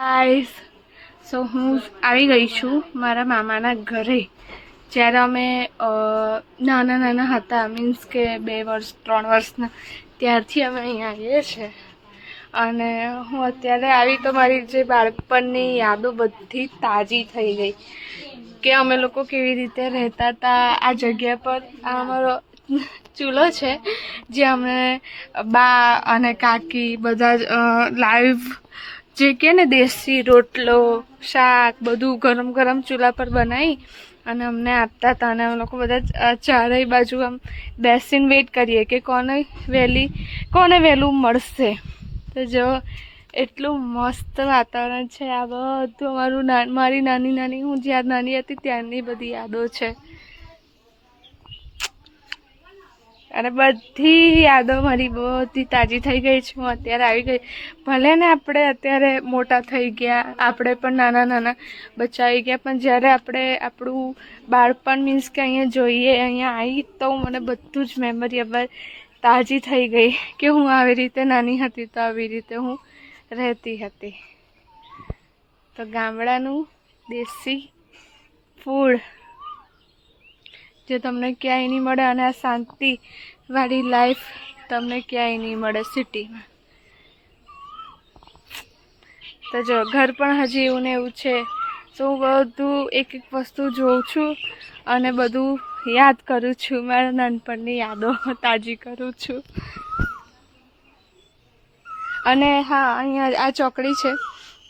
Guys, સો હું આવી ગઈ છું મારા મામાના ઘરે. જ્યારે અમે નાના નાના હતા, મીન્સ કે 2 વર્ષ 3 વર્ષના, ત્યારથી અમે અહીંયા આવીએ છીએ. અને હું અત્યારે આવી તો મારી જે બાળપણની યાદો બધી તાજી થઈ ગઈ કે અમે લોકો કેવી રીતે રહેતા હતા આ જગ્યા પર. આ અમારો ચૂલો છે જે અમે બા અને કાકી બધા જ લાઈવ જે કે ને દેશી રોટલો શાક બધું ગરમ ગરમ ચૂલા પર બનાવી અને અમને આપતા હતા. અને અમે લોકો બધા ચારેય બાજુ આમ બેસીને વેઇટ કરીએ કે કોને વહેલું મળશે. તો જો એટલું મસ્ત વાતાવરણ છે. આ બધું અમારું મારી નાની હું જ્યારે નાની હતી ત્યારની બધી યાદો છે. અને બધી યાદો મારી બધી તાજી થઈ ગઈ છે. હું અત્યારે આવી ગઈ, ભલે ને આપણે અત્યારે મોટા થઈ ગયા, આપણે પણ નાના નાના બચ્ચા આવી ગયા, પણ જ્યારે આપણે આપણું બાળપણ મીન્સ કે અહીંયા જોઈએ, અહીંયા આવી તો મને બધું જ મેમરી હવે તાજી થઈ ગઈ કે હું આવી રીતે નાની હતી તો આવી રીતે હું રહેતી હતી. તો ગામડાનું દેશી ફૂડ જે તમને ક્યાંય નહીં મળે, અને આ શાંતિવાળી લાઈફ તમને ક્યાંય નહીં મળે સિટીમાં. તો જો ઘર પણ હજી એવું ને એવું છે. તો હું બધું એક એક વસ્તુ જોઉં છું અને બધું યાદ કરું છું, મારા નાનપણની યાદો તાજી કરું છું. અને હા, અહીંયા આ ચોકડી છે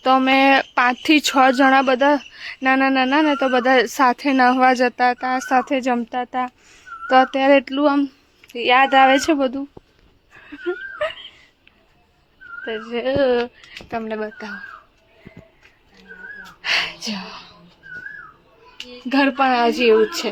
તો અમે 5 થી 6 જણા બધા નાના નાના ને તો બધા સાથે નહાવા જતા હતા, સાથે જમતા હતા. તો અત્યારે એટલું આમ યાદ આવે છે બધું. તો જો તમને બતાવું, જો ઘર પણ આજે એવું જ છે.